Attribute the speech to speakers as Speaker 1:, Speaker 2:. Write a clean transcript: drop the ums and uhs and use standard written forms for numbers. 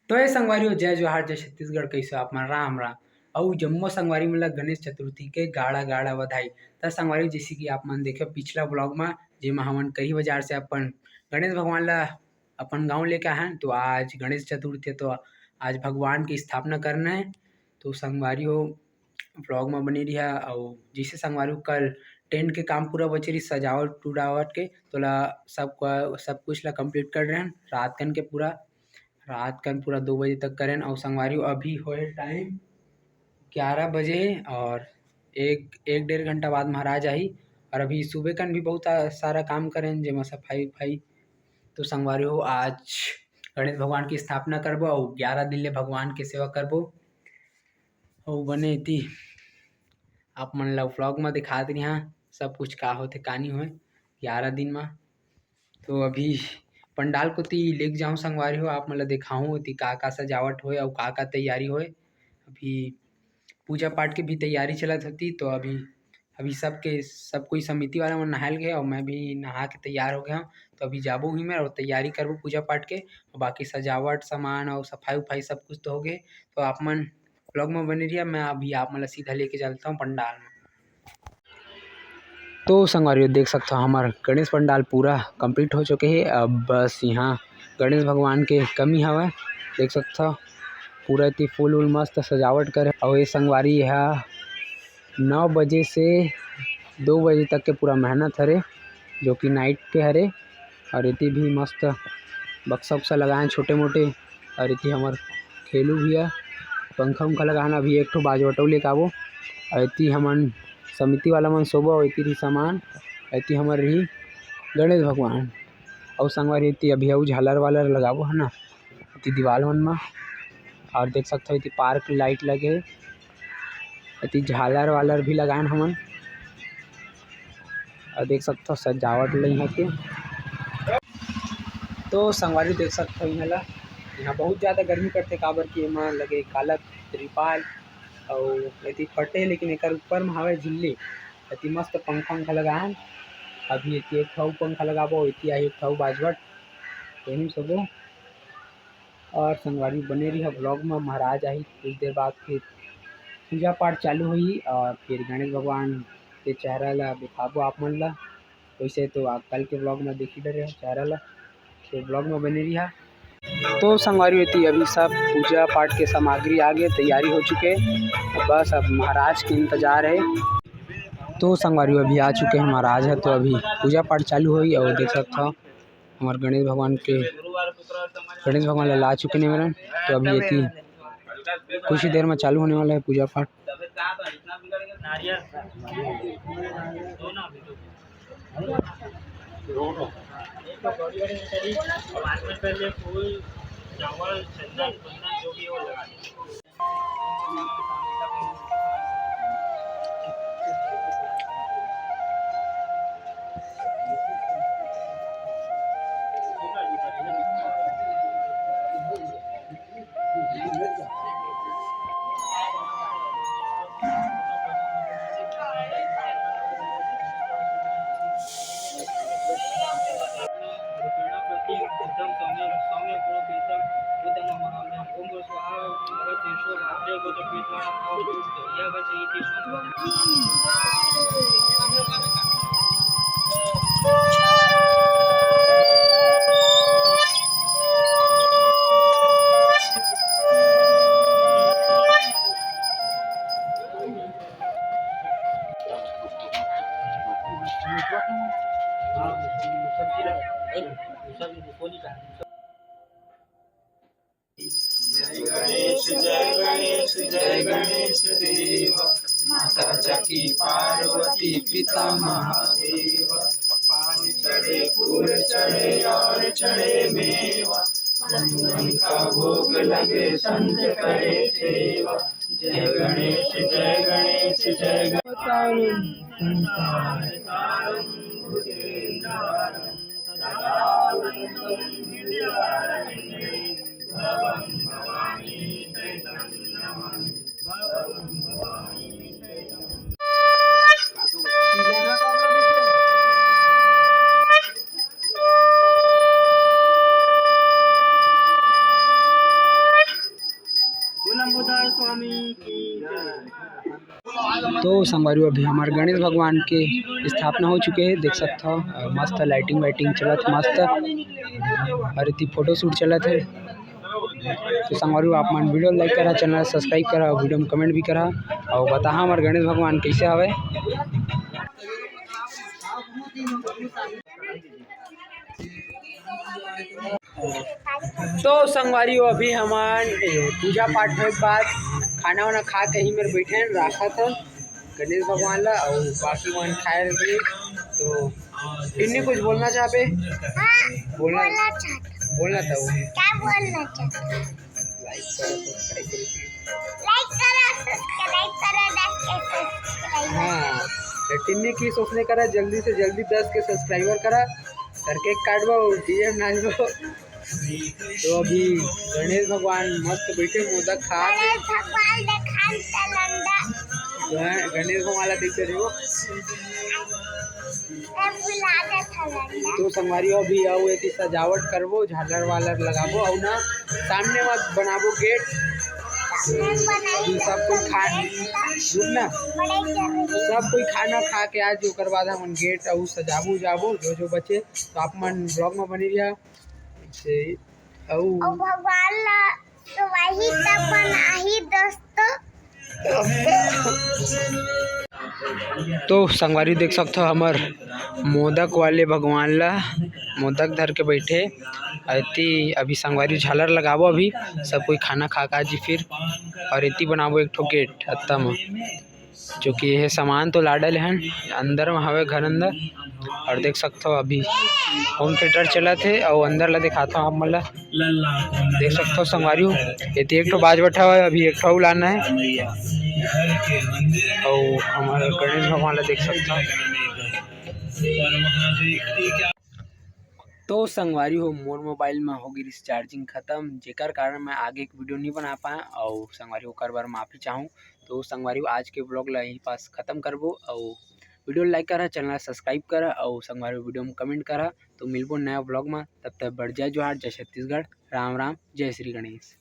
Speaker 1: तो ये संगवारी हो जय जोहार जय छत्तीसगढ़ कैसे आप मन राम राम और जम्मो संगवारी मन ला गणेश चतुर्थी के गाड़ा गाड़ा बधाई। त संगवारी जैसे कि आप मन देखे पिछला ब्लॉग में जेमा हमन करी बाजार से अपन गणेश भगवान ला अपन गाँव लेके आए हैं। तो आज गणेश चतुर्थी है, तो आज भगवान की स्थापना करना है। तो संगवारी हो ब्लॉग में बनी रही और जैसे संगवारी हो कल टेंट के काम पूरा बचे रही सजावट उड़ावट के तो ला सब कुछ ला कंप्लीट कर रहे हैं रात कन पूरा 2 बजे तक करें। और संगवारी अभी होए टाइम 11 बजे और एक एक डेढ़ घंटा बाद महाराज आई। और अभी सुबह कन भी बहुत सारा काम करें जेमा सफाई उफाई। तो संगवारी हो आज गणेश भगवान की स्थापना करबो और 11 दिन ले भगवान के सेवा करबो और बने थी आप मन ला व्लॉग में दिखा दी हाँ सब कुछ का होते कहानी होए 11 दिन में। तो अभी पंडाल को ती लेके जाऊँ संगवारी हो आप मतलब दिखाऊँ ती का सजावट होए और का तैयारी होए। अभी पूजा पाठ की भी तैयारी चलत होती। तो अभी सब कोई समिति वाला मन नहायल गए और मैं भी नहा के तैयार हो गया हूँ। तो अभी जाबो ही मैं और तैयारी करबो पूजा पाठ के और बाकी सजावट सामान और सफाई उफाई सब कुछ तो हो गए। तो आप मन ब्लॉग में बने रहिए, मैं अभी आप मतलब सीधा लेके चलता हूँ पंडाल में। तो संगवारी देख सकते हो हमारा गणेश पंडाल पूरा कंप्लीट हो चुके हैं। अब बस यहाँ गणेश भगवान के कमी हवा देख सकते हो पूरा इतनी फूल उल मस्त सजावट करे। और ये संगवारी यहाँ 9 बजे से 2 बजे तक के पूरा मेहनत हरे जो कि नाइट के हरे। और इतनी भी मस्त बक्सा उक्सा लगाए छोटे मोटे और इतनी हमार खेलू भी है पंखा उंखा लगाना। अभी एक ठो बाजवटो लेके आवो और इतनी हमन समिति वाला मन सोबो और इतनी सामान इतनी हमार रही गणेश भगवान। और संगवारी इतनी अभी अऊ झालर वालर लगाबो है ना इतनी दीवाल मन में। और देख सकते हो इतनी पार्क लाइट लगे इतनी झालर वालर भी लगाए हमन। और देख सकते हो सजावट लई है के। तो संगवारी देख सकते हो यहाँ बहुत ज़्यादा गर्मी करते काबर कि एमा लगे काला त्रिपाल और इतनी फटे लेकिन एक ऊपर में हवे झिल्ली इतनी मस्त पंखा उंखा लगाए। अभी इतनी एक ठो पंखा लगाबो इतनी आई एक ठो बाजवट यही सबो। और संगवारी बने रही है ब्लॉग में महाराज आई कुछ देर बाद फिर पूजा पाठ चालू हुई और फिर गणेश भगवान के चेहरा ला दिखाबो आप मन ला। वैसे तो आप कल के ब्लॉग में देखी डरे चेहरा ला तो ब्लॉग में बने रही। तो संगवारी होती अभी सब पूजा पाठ के सामग्री आ गए तैयारी हो चुके बस अब महाराज के इंतजार है। तो संगवारी अभी आ चुके हैं महाराज है तो अभी पूजा पाठ चालू हुई। और देख सकते हो हमारे गणेश भगवान ला चुके नहीं मेरा। तो अभी इतनी कुछ ही देर में चालू होने वाला है पूजा पाठ। चावल चंदन जो भी वो लगा जय गणेश देव माता चकी पार्वती पिता महादेव। पान चढ़े फूल चढ़े और चढ़े मेवा हनुमान का भोग लगे संत करे सेवा। जय गणेश जय गणेश जय तो संगवारी अभी हमारे गणेश भगवान के स्थापना हो चुके हैं, देख सकते हो। मस्त लाइटिंग वाइटिंग चलत मस्त, और इतनी फोटो शूट चलत है। तो संगवारी आप मन वीडियो लाइक करा, चैनल सब्सक्राइब करा, वीडियो में कमेंट भी करा और बता हमारे गणेश भगवान कैसे हवे। तो संगवारी अभी हमान पूजा पाठ होने के बाद खाना वाना खा के ही मेरे बैठे रखा था गणेश भगवान ला, और बाकी वन खाए रहे। तो टिन्नी कुछ बोलना चाहे? बोलना था वो क्या बोलना चाहते? हाँ, टिन्नी की सोचने करा जल्दी से जल्दी 10 के सब्सक्राइबर करा, करके काटवा और डीएम नाचबो। तो अभी गणेश भगवान मस्त बैठे मोदक खा गणेश भगवान ला देखते रहो। तो संगवारी अभी आओ एती सजावट करबो, झालर वालर लगाबो और ना सामने मत बनाबो गेट। सब कोई खाना खा के आज ओकर बाद हम गेट और सजाबू जाबो जो बचे। तो आप मन ब्लॉग में बनी रहा से और भगवान ला तो वही सब बनाही दोस्तों। तो संगवारी देख सकते हो हमार मोदक वाले भगवान ला मोदक धर के बैठे अति। अभी संगवारी झालर लगाबो, अभी सब कोई खाना खा खा जी फिर और इतनी बनाबो एक ठो गेट हत्ता में, जो कि यह सामान तो लाडल हैं अंदर में हवे घर अंदर। और देख सकते हो अभी होम थिएटर चला थे और अंदर ला दिखाता हूँ आप मला देख सकते हो संगवारी ये एक ठो बाज बैठा हुआ है, अभी एक ठो लाना है। और हमारे गणेश भगवान ला देख सकते हो। तो संगवारी हो मोर मोबाइल में हो गई चार्जिंग खत्म, जेकर कारण मैं आगे एक वीडियो नहीं बना पाया और संगवारी ओकर बार माफ़ी चाहूँ। तो संगवारी आज के ब्लॉग ला यहीं पास ख़त्म करबो और वीडियो लाइक करा, चैनल सब्सक्राइब करा और संगवारी वीडियो में कमेंट करा। तो मिलबो नया ब्लॉग में, तब तक बढ़ जाए जोहार। जय छत्तीसगढ़, राम राम, जय श्री गणेश।